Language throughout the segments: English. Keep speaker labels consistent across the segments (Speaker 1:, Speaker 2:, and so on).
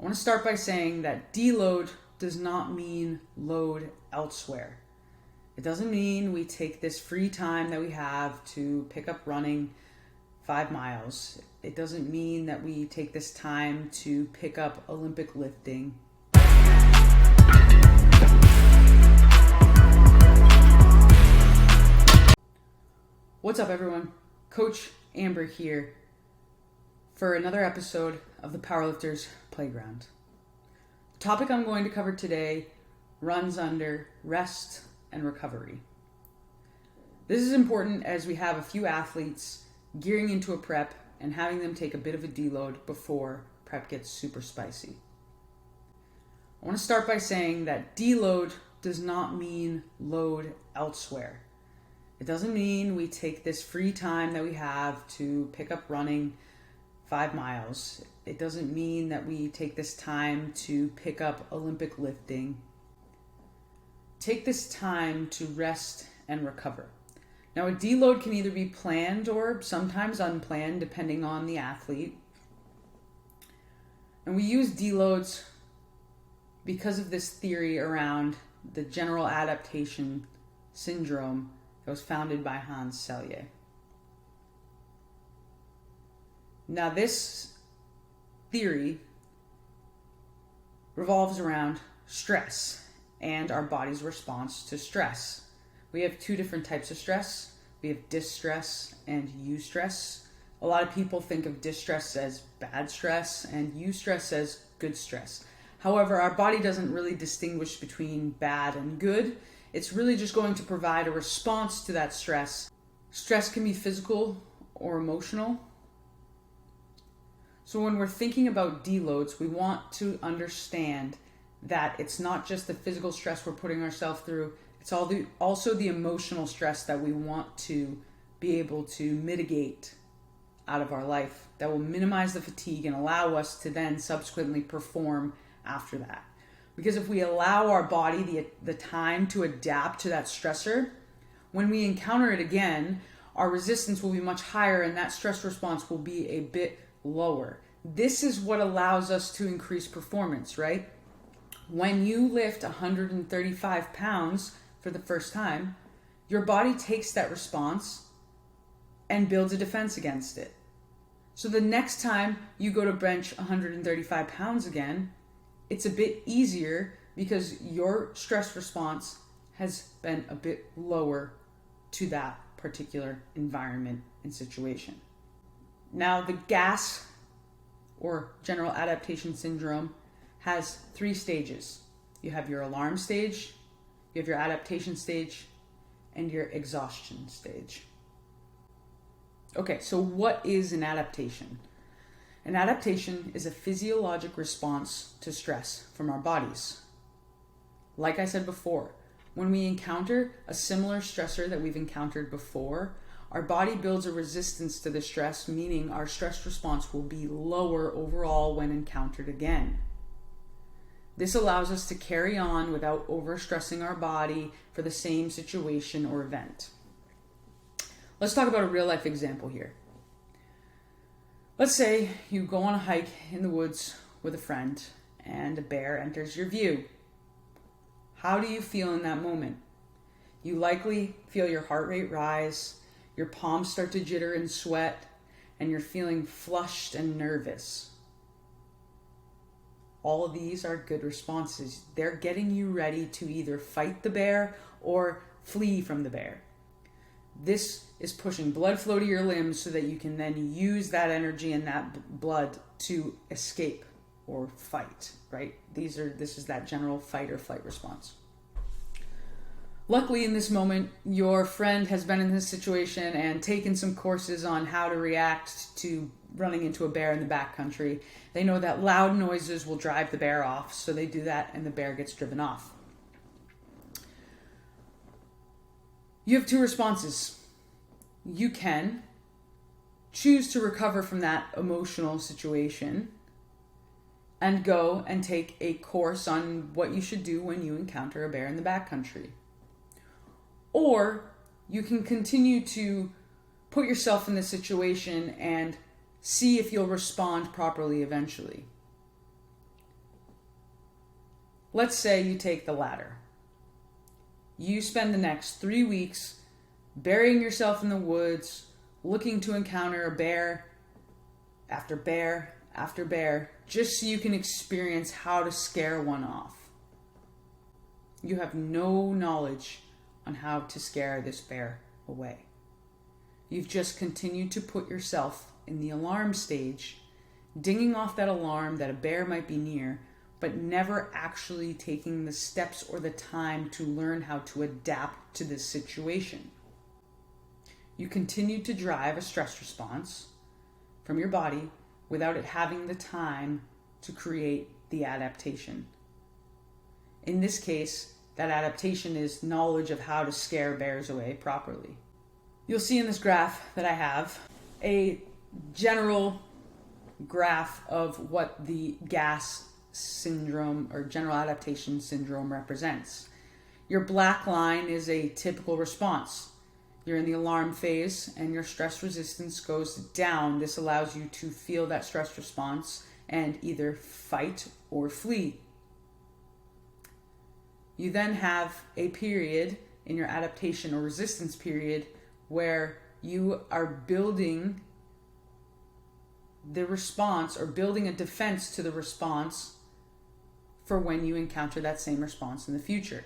Speaker 1: I want to start by saying that deload does not mean load elsewhere. It doesn't mean we take this free time that we have to pick up running 5 miles. It doesn't mean that we take this time to pick up Olympic lifting. What's up, everyone? Coach Amber here for another episode of the Powerlifters Playground. The topic I'm going to cover today runs under rest and recovery. This is important as we have a few athletes gearing into a prep and having them take a bit of a deload before prep gets super spicy. I want to start by saying that deload does not mean load elsewhere. It doesn't mean we take this free time that we have to pick up running 5 miles. It doesn't mean that we take this time to pick up Olympic lifting. Take this time to rest and recover. Now, a deload can either be planned or sometimes unplanned, depending on the athlete. And we use deloads because of this theory around the general adaptation syndrome that was founded by Hans Selye. Now, this theory revolves around stress and our body's response to stress. We have two different types of stress. We have distress and eustress. A lot of people think of distress as bad stress and eustress as good stress. However, our body doesn't really distinguish between bad and good. It's really just going to provide a response to that stress. Stress can be physical or emotional. So when we're thinking about deloads, we want to understand that it's not just the physical stress we're putting ourselves through, it's also the emotional stress that we want to be able to mitigate out of our life that will minimize the fatigue and allow us to then subsequently perform after that. Because if we allow our body the time to adapt to that stressor, when we encounter it again, our resistance will be much higher and that stress response will be a bit lower. This is what allows us to increase performance, right? When you lift 135 pounds for the first time, your body takes that response and builds a defense against it. So the next time you go to bench 135 pounds again, it's a bit easier because your stress response has been a bit lower to that particular environment and situation. Now, the GAS, or general adaptation syndrome, has 3 stages. You have your alarm stage, you have your adaptation stage, and your exhaustion stage. Okay, so what is an adaptation? An adaptation is a physiologic response to stress from our bodies. Like I said before, when we encounter a similar stressor that we've encountered before, our body builds a resistance to the stress, meaning our stress response will be lower overall when encountered again. This allows us to carry on without overstressing our body for the same situation or event. Let's talk about a real life example here. Let's say you go on a hike in the woods with a friend and a bear enters your view. How do you feel in that moment? You likely feel your heart rate rise, your palms start to jitter and sweat, and you're feeling flushed and nervous. All of these are good responses. They're getting you ready to either fight the bear or flee from the bear. This is pushing blood flow to your limbs so that you can then use that energy and that blood to escape or fight, right? This is that general fight or flight response. Luckily, in this moment, your friend has been in this situation and taken some courses on how to react to running into a bear in the backcountry. They know that loud noises will drive the bear off, so they do that and the bear gets driven off. You have 2 responses. You can choose to recover from that emotional situation and go and take a course on what you should do when you encounter a bear in the backcountry. Or you can continue to put yourself in this situation and see if you'll respond properly eventually. Let's say you take the latter. You spend the next 3 weeks burying yourself in the woods, looking to encounter a bear after bear after bear, just so you can experience how to scare one off. You have no knowledge on how to scare this bear away. You've just continued to put yourself in the alarm stage, dinging off that alarm that a bear might be near, but never actually taking the steps or the time to learn how to adapt to this situation. You continue to drive a stress response from your body without it having the time to create the adaptation. In this case, that adaptation is knowledge of how to scare bears away properly. You'll see in this graph that I have a general graph of what the GAS syndrome or general adaptation syndrome represents. Your black line is a typical response. You're in the alarm phase and your stress resistance goes down. This allows you to feel that stress response and either fight or flee. You then have a period in your adaptation or resistance period where you are building the response or building a defense to the response for when you encounter that same response in the future.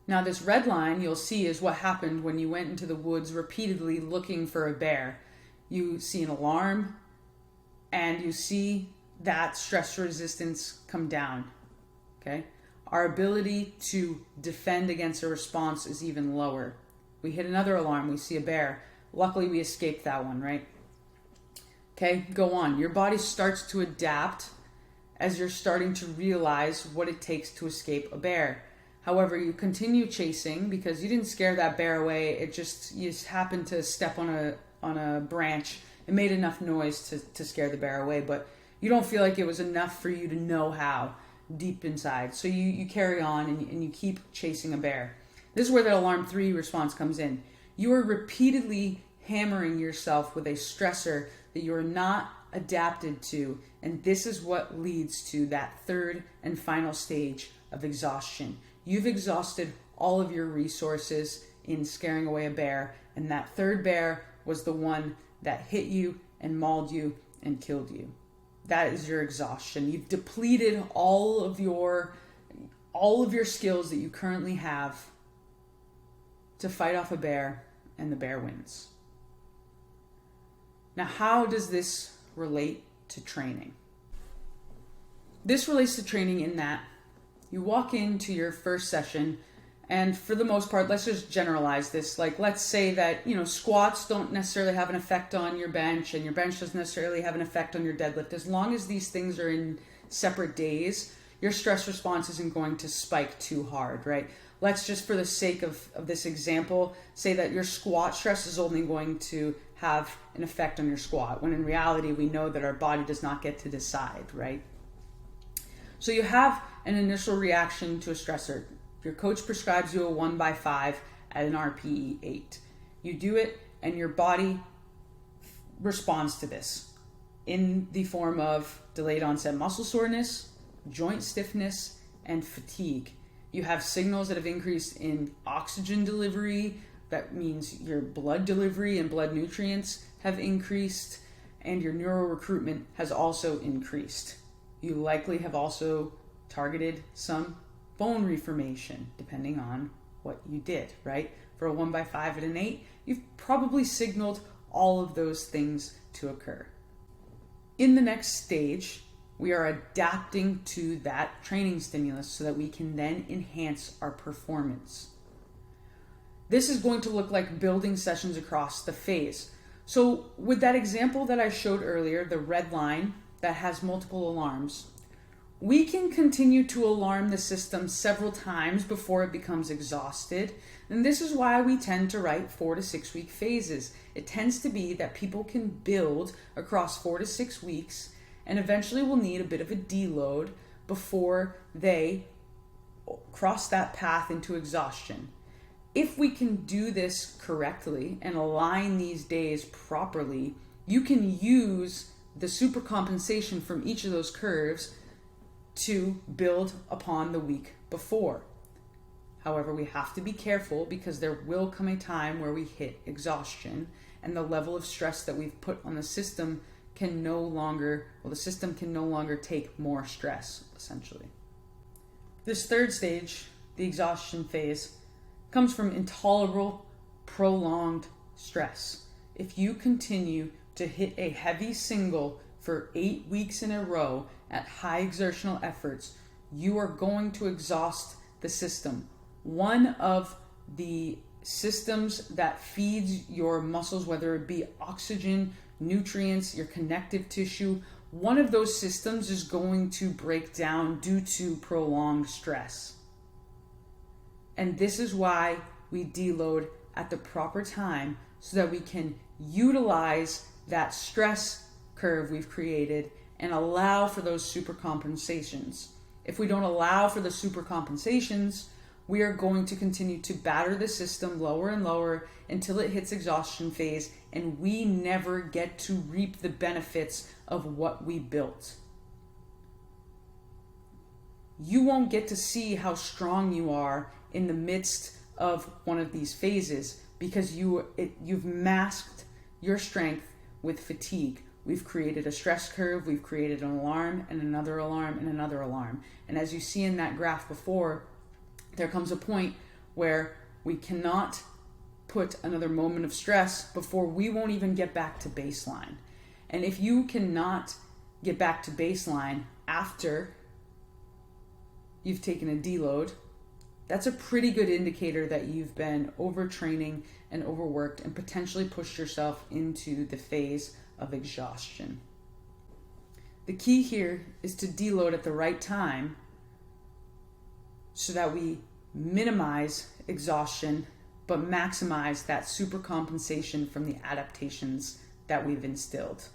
Speaker 1: Now, this red line you'll see is what happened when you went into the woods repeatedly looking for a bear. You see an alarm and you see that stress resistance come down. Okay? Our ability to defend against a response is even lower. We hit another alarm, we see a bear. Luckily, we escaped that one, right? Okay, go on. Your body starts to adapt as you're starting to realize what it takes to escape a bear. However, you continue chasing because you didn't scare that bear away. You just happened to step on a branch. It made enough noise to scare the bear away, but you don't feel like it was enough for you to know how deep inside. So you carry on and you keep chasing a bear. This is where the alarm 3 response comes in. You are repeatedly hammering yourself with a stressor that you are not adapted to, and this is what leads to that third and final stage of exhaustion. You've exhausted all of your resources in scaring away a bear, and that third bear was the one that hit you and mauled you and killed you. That is your exhaustion. You've depleted all of your skills that you currently have to fight off a bear, and the bear wins. Now, how does this relate to training? This relates to training in that you walk into your first session, and for the most part, let's just generalize this. Like, let's say that, squats don't necessarily have an effect on your bench, and your bench doesn't necessarily have an effect on your deadlift. As long as these things are in separate days, your stress response isn't going to spike too hard, right? Let's just, for the sake of this example, say that your squat stress is only going to have an effect on your squat, when in reality, we know that our body does not get to decide, right? So you have an initial reaction to a stressor. Your coach prescribes you a 1x5 at an RPE 8. You do it, and your body responds to this in the form of delayed onset muscle soreness, joint stiffness, and fatigue. You have signals that have increased in oxygen delivery. That means your blood delivery and blood nutrients have increased, and your neural recruitment has also increased. You likely have also targeted some bone reformation, depending on what you did, right? For a 1x5 at an 8, you've probably signaled all of those things to occur. In the next stage, we are adapting to that training stimulus so that we can then enhance our performance. This is going to look like building sessions across the phase. So with that example that I showed earlier, the red line that has multiple alarms, we can continue to alarm the system several times before it becomes exhausted. And this is why we tend to write 4 to 6 week phases. It tends to be that people can build across 4 to 6 weeks and eventually will need a bit of a deload before they cross that path into exhaustion. If we can do this correctly and align these days properly, you can use the supercompensation from each of those curves to build upon the week before. However, we have to be careful because there will come a time where we hit exhaustion and the level of stress that we've put on the system the system can no longer take more stress, essentially. This third stage, the exhaustion phase, comes from intolerable, prolonged stress. If you continue to hit a heavy single for 8 weeks in a row at high exertional efforts, you are going to exhaust the system. One of the systems that feeds your muscles, whether it be oxygen, nutrients, your connective tissue, one of those systems is going to break down due to prolonged stress. And this is why we deload at the proper time so that we can utilize that stress curve we've created and allow for those super compensations. If we don't allow for the super compensations, we are going to continue to batter the system lower and lower until it hits exhaustion phase, and we never get to reap the benefits of what we built. You won't get to see how strong you are in the midst of one of these phases because you've masked your strength with fatigue. We've created a stress curve, we've created an alarm and another alarm and another alarm. And as you see in that graph before, there comes a point where we cannot put another moment of stress before we won't even get back to baseline. And if you cannot get back to baseline after you've taken a deload, that's a pretty good indicator that you've been overtraining and overworked and potentially pushed yourself into the phase of exhaustion. The key here is to deload at the right time so that we minimize exhaustion but maximize that super compensation from the adaptations that we've instilled.